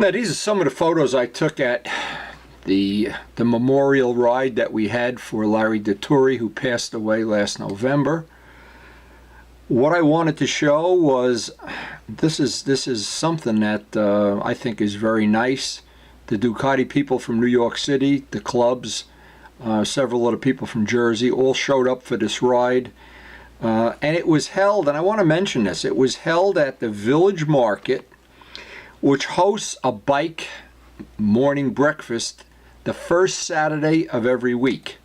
Now these are some of the photos I took at the memorial ride that we had for Larry DITURI, who passed away last November. What I wanted to show was this is something that I think is very nice. The Ducati people from New York City, the clubs, several other people from Jersey all showed up for this ride. And it was held, and I want to mention this, it was held at the Village Market, which hosts a bike morning breakfast the first Saturday of every week.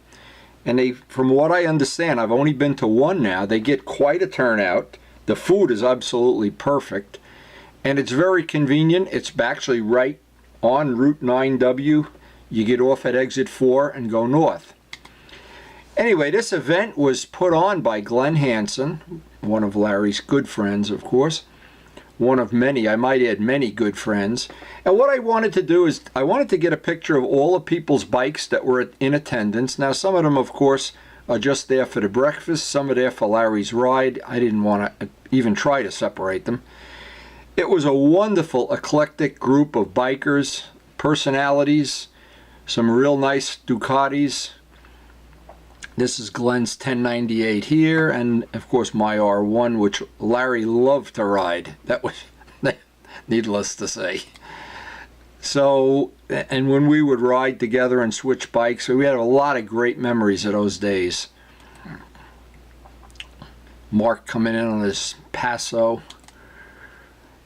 And they, from what I understand, I've only been to one now, they get quite a turnout. The food is absolutely perfect, and it's very convenient. It's actually right on Route 9W. You get off at exit 4 and go north. Anyway, this event was put on by Glenn Hansen, one of Larry's good friends, of course. One of many, I might add, many good friends. And what I wanted to do is I wanted to get a picture of all the people's bikes that were in attendance. Now, some of them, of course, are just there for the breakfast. Some are there for Larry's ride. I didn't want to even try to separate them. It was a wonderful, eclectic group of bikers, personalities, some real nice Ducatis. This is Glenn's 1098 here, and of course my R1, which Larry loved to ride. That was needless to say. So, and when we would ride together and switch bikes, so we had a lot of great memories of those days. Mark coming in on his Paso.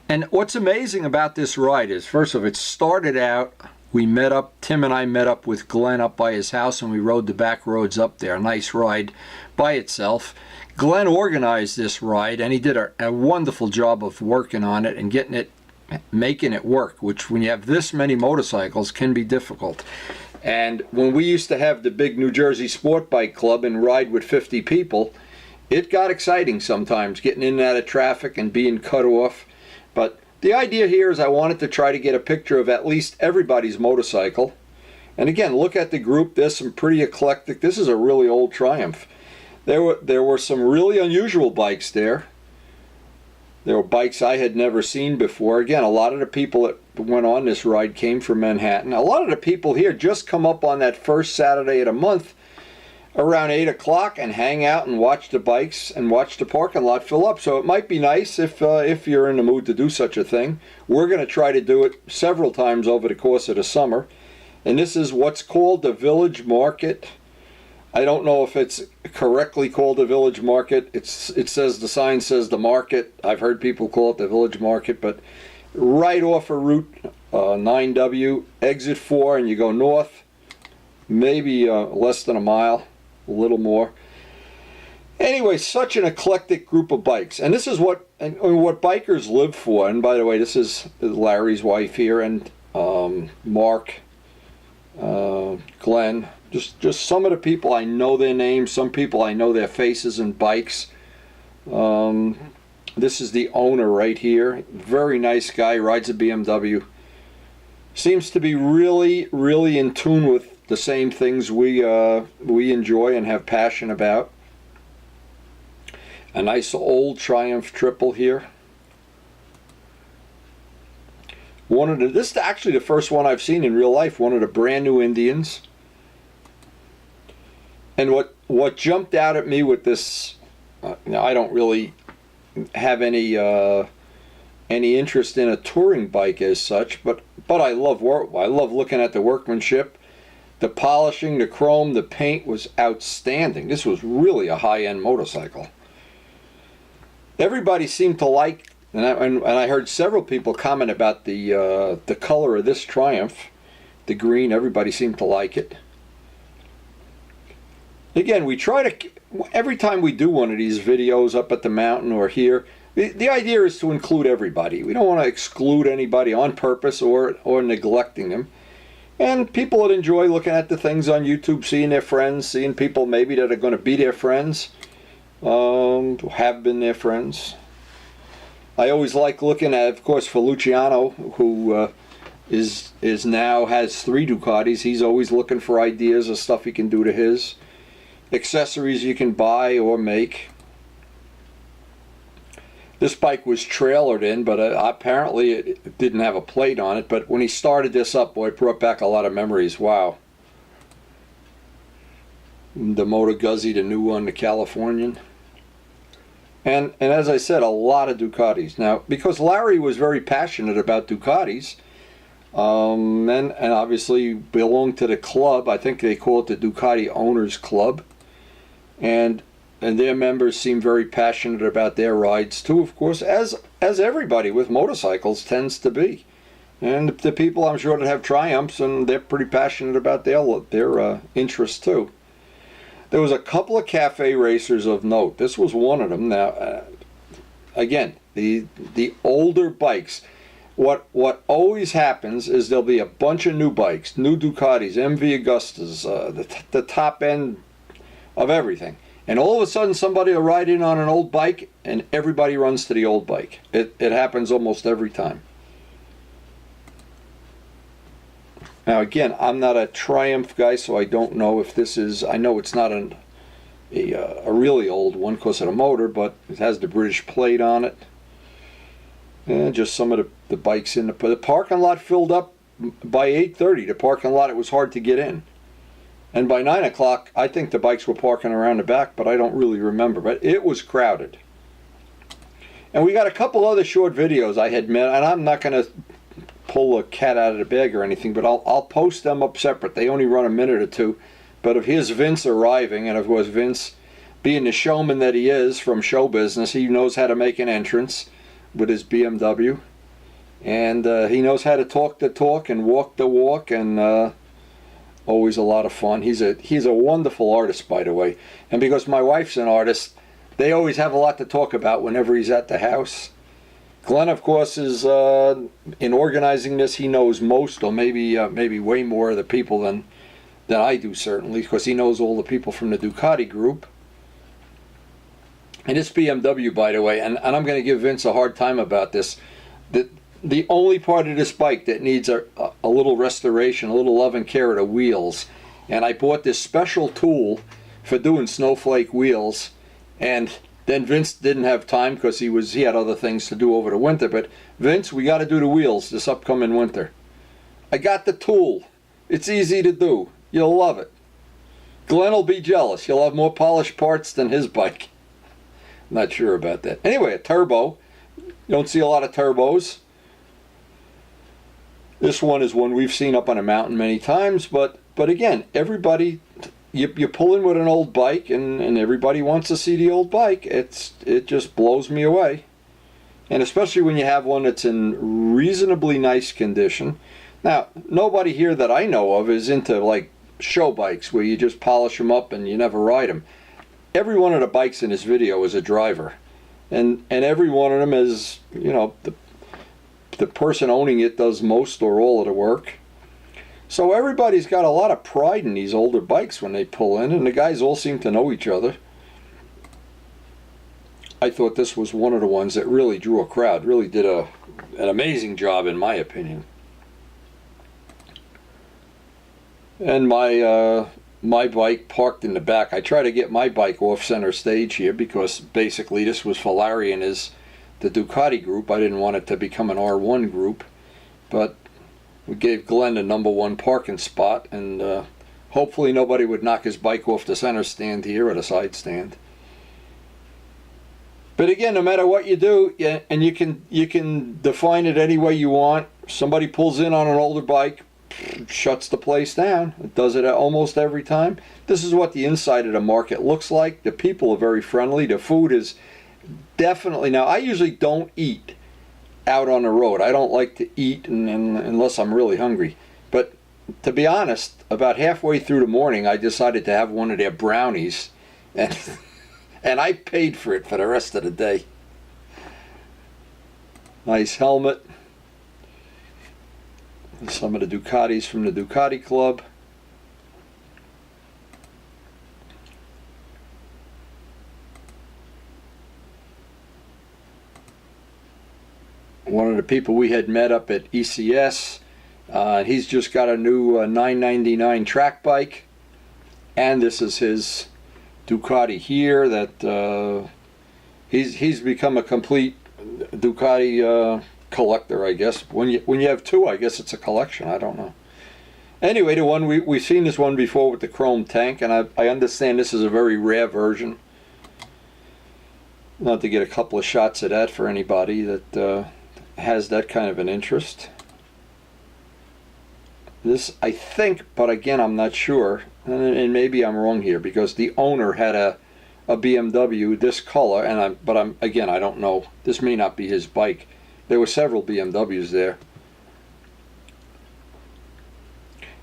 And what's amazing about this ride is, first of all, it started out, we met up, Tim and I met up with Glenn up by his house, and we rode the back roads up there. A nice ride by itself. Glenn organized this ride, and he did a wonderful job of working on it and getting it, making it work, which when you have this many motorcycles can be difficult. And when we used to have the big New Jersey Sport Bike Club and ride with 50 people, it got exciting sometimes, getting in and out of traffic and being cut off. But the idea here is I wanted to try to get a picture of at least everybody's motorcycle. And again, look at the group. There's some pretty eclectic. This is a really old Triumph. There were some really unusual bikes there. There were bikes I had never seen before. Again, a lot of the people that went on this ride came from Manhattan. A lot of the people here just come up on that first Saturday of the month around 8 o'clock and hang out and watch the bikes and watch the parking lot fill up. So it might be nice if you're in the mood to do such a thing. We're going to try to do it several times over the course of the summer. And this is what's called the Village Market. I don't know if it's correctly called the Village Market. It says, the sign says the market. I've heard people call it the Village Market, but right off of Route 9W, exit 4, and you go north, maybe less than a mile. A little more. Anyway, such an eclectic group of bikes, and this is what bikers live for. And by the way, this is Larry's wife here, and Mark, Glenn. Just some of the people I know their names. Some people I know their faces and bikes. This is the owner right here. Very nice guy. Rides a BMW. Seems to be really, really in tune with the same things we enjoy and have passion about. A nice old Triumph triple here. This is actually the first one I've seen in real life. One of the brand new Indians. And what jumped out at me with this, I don't really have any interest in a touring bike as such, but I love looking at the workmanship. The polishing, the chrome, the paint was outstanding. This was really a high-end motorcycle. Everybody seemed to like, and I heard several people comment about the color of this Triumph, the green. Everybody seemed to like it. Again, we try to, every time we do one of these videos up at the mountain or here, the idea is to include everybody. We don't want to exclude anybody on purpose or neglecting them. And people that enjoy looking at the things on YouTube, seeing their friends, seeing people maybe that are going to be their friends, have been their friends. I always like looking at, of course, for Luciano, who is now has 3 Ducatis. He's always looking for ideas of stuff he can do to his. Accessories you can buy or make. This bike was trailered in, but apparently it didn't have a plate on it. But when he started this up, boy, it brought back a lot of memories. Wow. The Moto Guzzi, the new one, the Californian. And as I said, a lot of Ducatis. Now, because Larry was very passionate about Ducatis, and obviously belonged to the club. I think they call it the Ducati Owners Club. And their members seem very passionate about their rides too, of course, as everybody with motorcycles tends to be. And the people, I'm sure, that have Triumphs, and they're pretty passionate about their interests too. There was a couple of cafe racers of note. This was one of them. Now, again, the older bikes. What always happens is there'll be a bunch of new bikes, new Ducatis, MV Augustas, the top end of everything. And all of a sudden somebody will ride in on an old bike and everybody runs to the old bike. It happens almost every time. Now again, I'm not a Triumph guy, so I don't know if this is, I know it's not a really old one because of the motor, but it has the British plate on it. And just some of the bikes in the parking lot filled up by 8:30. The parking lot, it was hard to get in. And by 9 o'clock, I think the bikes were parking around the back, but I don't really remember. But it was crowded. And we got a couple other short videos I had made, and I'm not going to pull a cat out of the bag or anything, but I'll post them up separate. They only run a minute or two. But of here's Vince arriving, and of course Vince, being the showman that he is from show business, he knows how to make an entrance with his BMW, and he knows how to talk the talk and walk the walk, and always a lot of fun. He's a wonderful artist, by the way, and because my wife's an artist, they always have a lot to talk about whenever he's at the house. Glenn, of course, is in organizing this. He knows most, or maybe way more of the people than I do, certainly, because he knows all the people from the Ducati group. And this BMW, by the way, and I'm going to give Vince a hard time about this, the only part of this bike that needs a little restoration, a little love and care, are the wheels. And I bought this special tool for doing snowflake wheels, and then Vince didn't have time because he had other things to do over the winter. But Vince, we got to do the wheels this upcoming winter. I got the tool. It's easy to do. You'll love it. Glenn will be jealous. You'll have more polished parts than his bike. Not sure about that. Anyway, a turbo. You don't see a lot of turbos. This one is one we've seen up on a mountain many times, but again, everybody, you pull in with an old bike, and everybody wants to see the old bike. It just blows me away. And especially when you have one that's in reasonably nice condition. Now, nobody here that I know of is into like show bikes where you just polish them up and you never ride them. Every one of the bikes in this video is a driver, and every one of them is, you know, the person owning it does most or all of the work. So everybody's got a lot of pride in these older bikes when they pull in, and the guys all seem to know each other. I thought this was one of the ones that really drew a crowd, really did an amazing job in my opinion. And my bike parked in the back. I try to get my bike off center stage here because basically this was for Larry and the Ducati group. I didn't want it to become an R1 group, but we gave Glenn the #1 parking spot, and hopefully nobody would knock his bike off the center stand here or the side stand. But again, no matter what you do, and you can define it any way you want. Somebody pulls in on an older bike, shuts the place down. It does it almost every time. This is what the inside of the market looks like. The people are very friendly. The food is definitely, now I usually don't eat out on the road. I don't like to eat unless I'm really hungry. But to be honest, about halfway through the morning I decided to have one of their brownies, and and I paid for it for the rest of the day. Nice helmet. Some of the Ducatis from the Ducati Club. One of the people we had met up at ECS, he's just got a new $9.99 track bike, and this is his Ducati here that he's become a complete Ducati collector, I guess. When you have two, I guess it's a collection. I don't know. Anyway, the one we've seen this one before with the chrome tank, and I understand this is a very rare version. Not to get a couple of shots of that for anybody that has that kind of an interest. This, I think, but again, I'm not sure, and maybe I'm wrong here, because the owner had a BMW this color, and again, I don't know. This may not be his bike. There were several BMWs there.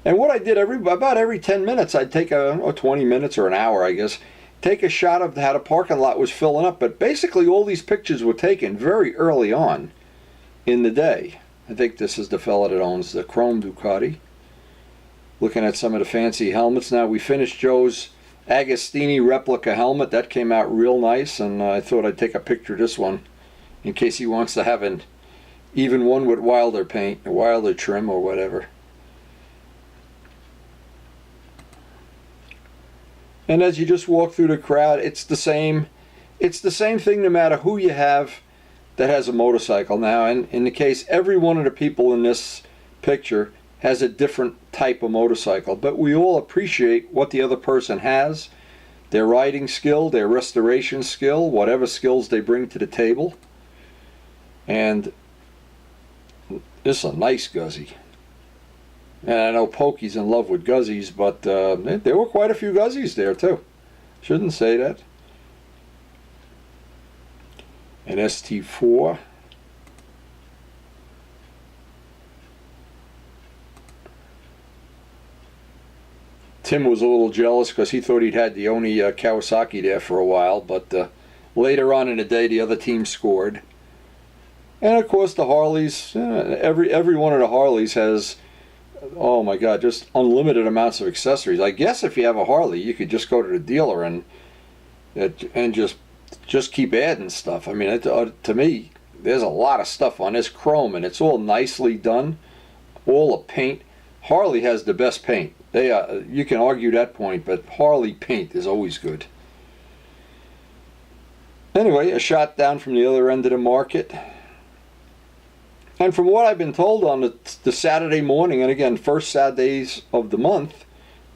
And what I did about every 10 minutes, I'd take 20 minutes or an hour, I guess, take a shot of how the parking lot was filling up. But basically, all these pictures were taken very early on in the day. I think this is the fella that owns the chrome Ducati. Looking at some of the fancy helmets. Now, we finished Joe's Agostini replica helmet. That came out real nice, and I thought I'd take a picture of this one in case he wants to have even one with Wilder paint, or Wilder trim, or whatever. And as you just walk through the crowd, it's the same thing no matter who you have that has a motorcycle. Now, and in the case, every one of the people in this picture has a different type of motorcycle, but we all appreciate what the other person has, their riding skill, their restoration skill, whatever skills they bring to the table. And this is a nice Guzzi. And I know Pokey's in love with Guzzis, but there were quite a few Guzzis there too. Shouldn't say that. An ST4. Tim was a little jealous because he thought he'd had the only Kawasaki there for a while, but later on in the day the other team scored. And of course the Harleys, every one of the Harleys has, oh my God, just unlimited amounts of accessories. I guess if you have a Harley, you could just go to the dealer and just keep adding stuff. I mean, to me, there's a lot of stuff on this chrome, and it's all nicely done, all the paint. Harley has the best paint. You can argue that point, but Harley paint is always good. Anyway, a shot down from the other end of the market. And from what I've been told on the Saturday morning, and again, first Saturdays of the month,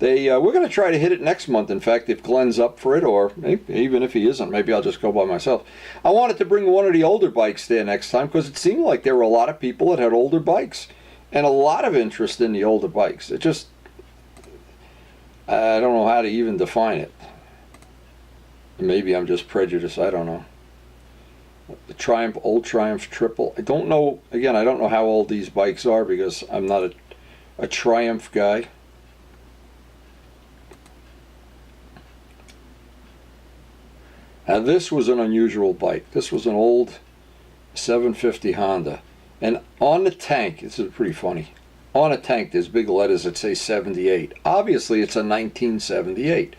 we're going to try to hit it next month. In fact, if Glenn's up for it, or even if he isn't, maybe I'll just go by myself. I wanted to bring one of the older bikes there next time because it seemed like there were a lot of people that had older bikes and a lot of interest in the older bikes. It just, I don't know how to even define it. Maybe I'm just prejudiced. I don't know. The Triumph, Old Triumph Triple. I don't know. Again, I don't know how old these bikes are because I'm not a Triumph guy. Now this was an unusual bike. This was an old 750 Honda. And on the tank, this is pretty funny, on a tank there's big letters that say 78. Obviously it's a 1978.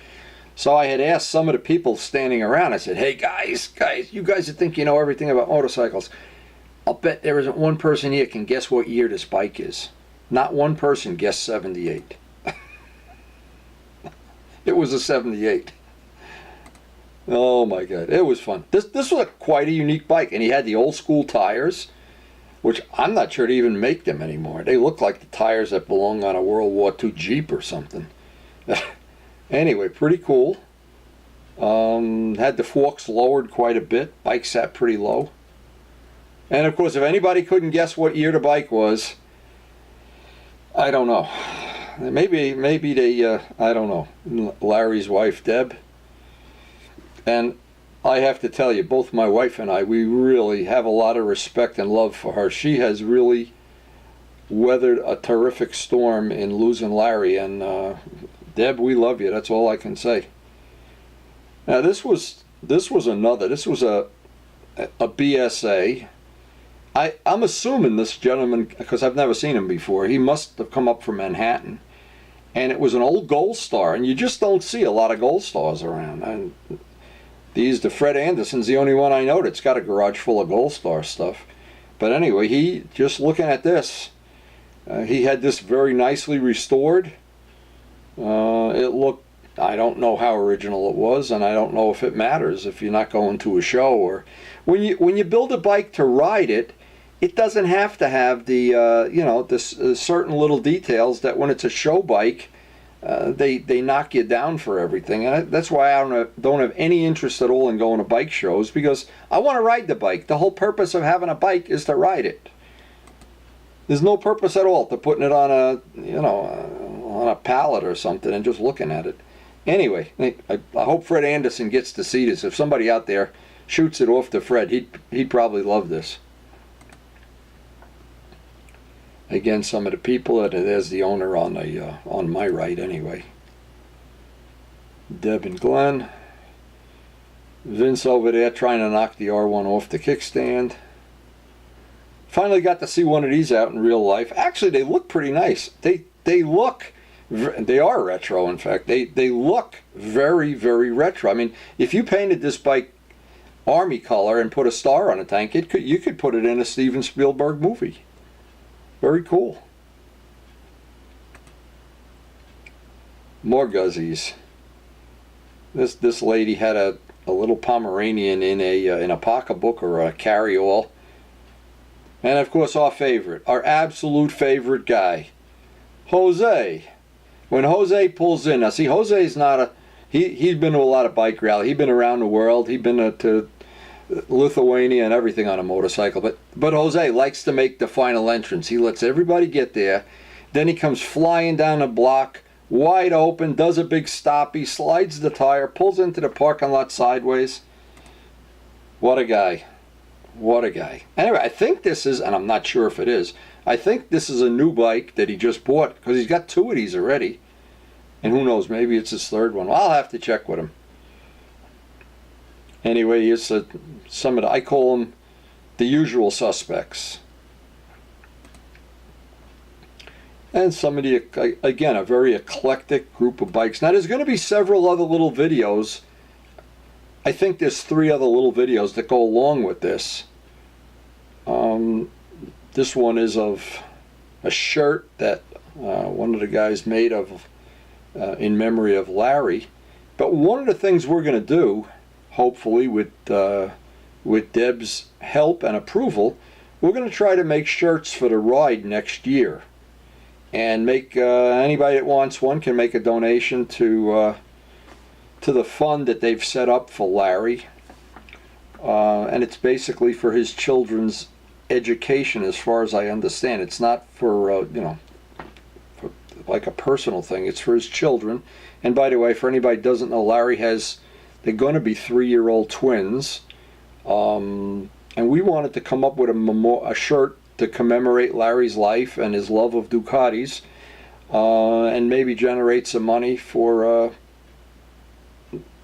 So I had asked some of the people standing around, I said, hey guys, you guys that think you know everything about motorcycles, I'll bet there isn't one person here can guess what year this bike is. Not one person guessed 78. It was a 78. Oh my God, it was fun. This was quite a unique bike, and he had the old school tires, which I'm not sure they even make them anymore. They look like the tires that belong on a World War II Jeep or something. Anyway, pretty cool. Had the forks lowered quite a bit. Bike sat pretty low. And of course, if anybody couldn't guess what year the bike was, I don't know. Maybe they, I don't know, Larry's wife, Deb. And I have to tell you, both my wife and I, we really have a lot of respect and love for her. She has really weathered a terrific storm in losing Larry, and Deb, we love you. That's all I can say. Now this was a BSA. I'm assuming this gentleman, because I've never seen him before, he must have come up from Manhattan, and it was an old Gold Star, and you just don't see a lot of Gold Stars around. And the Fred Anderson's the only one I know that's got a garage full of Gold Star stuff. But anyway, he, just looking at this, he had this very nicely restored. It looked I don't know how original it was, and I don't know if it matters if you're not going to a show. Or when you build a bike to ride it, it doesn't have to have the you know, this certain little details that when it's a show bike, they knock you down for everything. And that's why I don't have any interest at all in going to bike shows, because I want to ride the bike. The whole purpose of having a bike is to ride it. There's no purpose at all to putting it on a, you know, on a pallet or something and just looking at it. Anyway, I hope Fred Anderson gets to see this. If somebody out there shoots it off to Fred, he'd probably love this. Again, some of the people, there's the owner on my right anyway. Deb and Glenn. Vince over there trying to knock the R1 off the kickstand. Finally got to see one of these out in real life. Actually, they look pretty nice. They are retro, in fact. They look very, very retro. I mean, if you painted this bike army color and put a star on a tank, you could put it in a Steven Spielberg movie. Very cool. More Guzzies. This lady had a little Pomeranian in a pocketbook or a carry-all. And of course our favorite, our absolute favorite guy, Jose. When Jose pulls in, now see, Jose's not he's been to a lot of bike rally. He's been around the world. He's been to Lithuania and everything on a motorcycle. But Jose likes to make the final entrance. He lets everybody get there. Then he comes flying down the block, wide open, does a big stop. He slides the tire, pulls into the parking lot sideways. What a guy. What a guy. Anyway, I think this is, and I'm not sure if it is, I think this is a new bike that he just bought, because he's got 2 of these already. And who knows, maybe it's his 3rd one. I'll have to check with him. Anyway, here's some of the, I call them the usual suspects. And some of the, again, a very eclectic group of bikes. Now, there's going to be several other little videos. I think there's 3 other little videos that go along with this. This one is of a shirt that one of the guys made of in memory of Larry. But one of the things we're going to do, hopefully with Deb's help and approval, we're going to try to make shirts for the ride next year. And make anybody that wants one can make a donation to the fund that they've set up for Larry. And it's basically for his children's education, as far as I understand. It's not for, you know, for like a personal thing. It's for his children. And by the way, for anybody who doesn't know, Larry they're going to be 3-year-old twins. And we wanted to come up with a shirt to commemorate Larry's life and his love of Ducatis, and maybe generate some money for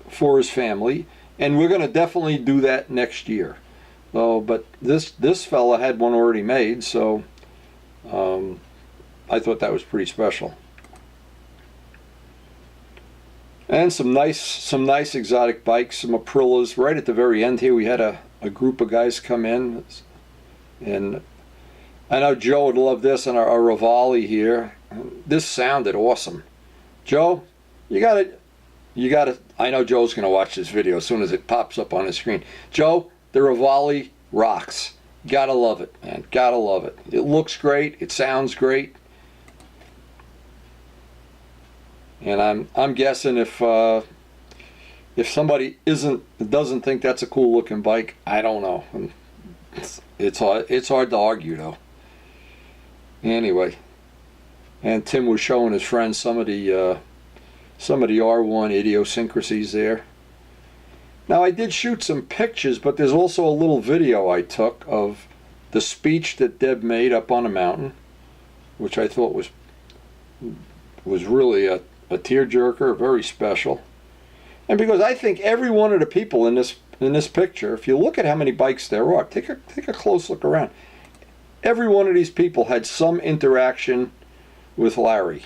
his family. And we're going to definitely do that next year. But this fella had one already made, so I thought that was pretty special. And some nice exotic bikes, some Aprilas. Right at the very end here, we had a group of guys come in, and I know Joe would love this, and our Rivali here. This sounded awesome. Joe, you got to. I know Joe's going to watch this video as soon as it pops up on his screen. Joe, the Rivali rocks. Gotta love it, man. Gotta love it. It looks great. It sounds great. And I'm guessing if somebody doesn't think that's a cool looking bike, I don't know. It's hard to argue though. Anyway, and Tim was showing his friends some of the R1 idiosyncrasies there. Now, I did shoot some pictures, but there's also a little video I took of the speech that Deb made up on a mountain, which I thought was really a tearjerker, very special. And because I think every one of the people in this picture, if you look at how many bikes there are, take a close look around. Every one of these people had some interaction with Larry.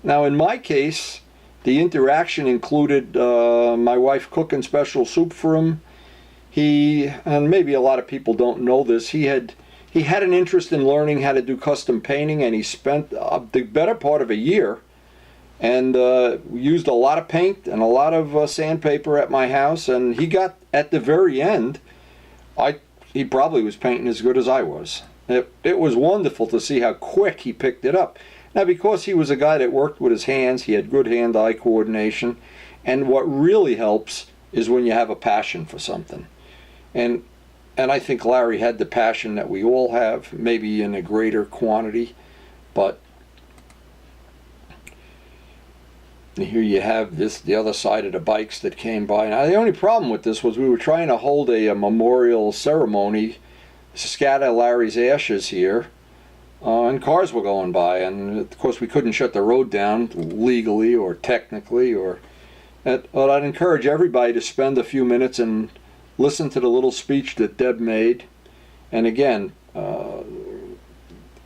Now, in my case, the interaction included my wife cooking special soup for him. And maybe a lot of people don't know this, he had an interest in learning how to do custom painting, and he spent the better part of a year and we used a lot of paint and a lot of sandpaper at my house, and he got, at the very end, he probably was painting as good as I was. It was wonderful to see how quick he picked it up. Now, because he was a guy that worked with his hands, he had good hand-eye coordination, and what really helps is when you have a passion for something. And I think Larry had the passion that we all have, maybe in a greater quantity, but here you have this, the other side of the bikes that came by. Now, the only problem with this was we were trying to hold a memorial ceremony, scatter Larry's ashes here, and cars were going by, and of course we couldn't shut the road down legally or technically. But I'd encourage everybody to spend a few minutes and listen to the little speech that Deb made. And again,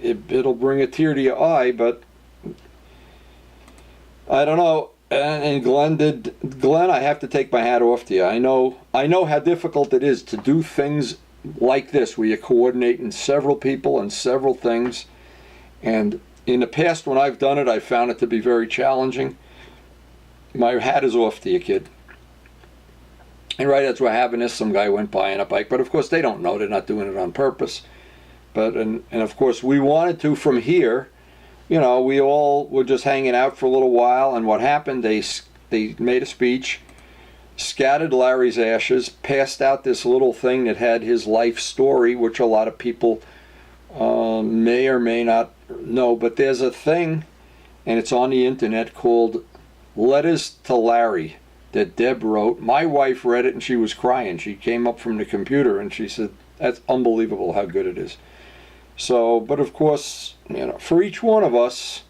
it'll bring a tear to your eye, but I don't know. And Glenn, I have to take my hat off to you. I know how difficult it is to do things like this, where you coordinate in several people and several things. And in the past, when I've done it, I've found it to be very challenging. My hat is off to you, kid. And right as we're having this, some guy went by on a bike, but of course they don't know, they're not doing it on purpose. But and of course we wanted to from here. You know, we all were just hanging out for a little while, and what happened? They made a speech, scattered Larry's ashes, passed out this little thing that had his life story, which a lot of people may or may not know. But there's a thing, and it's on the internet, called Letters to Larry, that Deb wrote. My wife read it and she was crying. She came up from the computer and she said, "That's unbelievable how good it is." So, but of course, you know, for each one of us,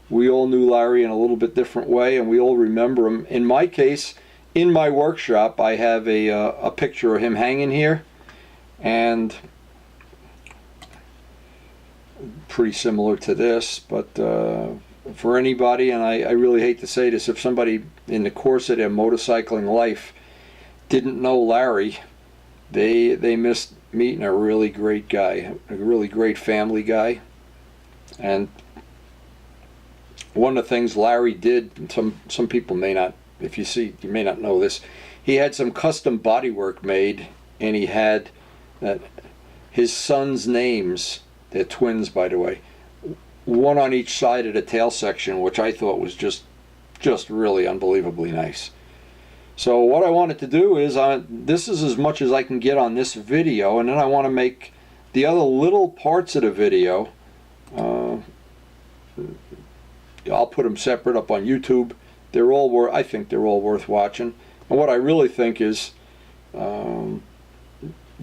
we all knew Larry in a little bit different way, and we all remember him. In my case, in my workshop, I have a picture of him hanging here, and pretty similar to this. But for anybody, and I really hate to say this, if somebody in the course of their motorcycling life didn't know Larry, they missed meeting a really great guy, a really great family guy. And one of the things Larry did, some people may not, if you see, you may not know this, he had some custom bodywork made, and he had his son's names, they're twins by the way, one on each side of the tail section, which I thought was just really unbelievably nice. So what I wanted to do is, this is as much as I can get on this video, and then I want to make the other little parts of the video, I'll put them separate up on YouTube. I think they're all worth watching. And what I really think is,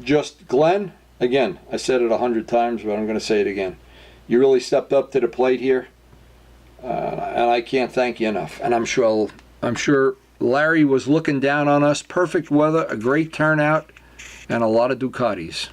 just Glenn, again, I said it 100 times, but I'm going to say it again. You really stepped up to the plate here, and I can't thank you enough. And I'm sure Larry was looking down on us. Perfect weather, a great turnout, and a lot of Ducatis.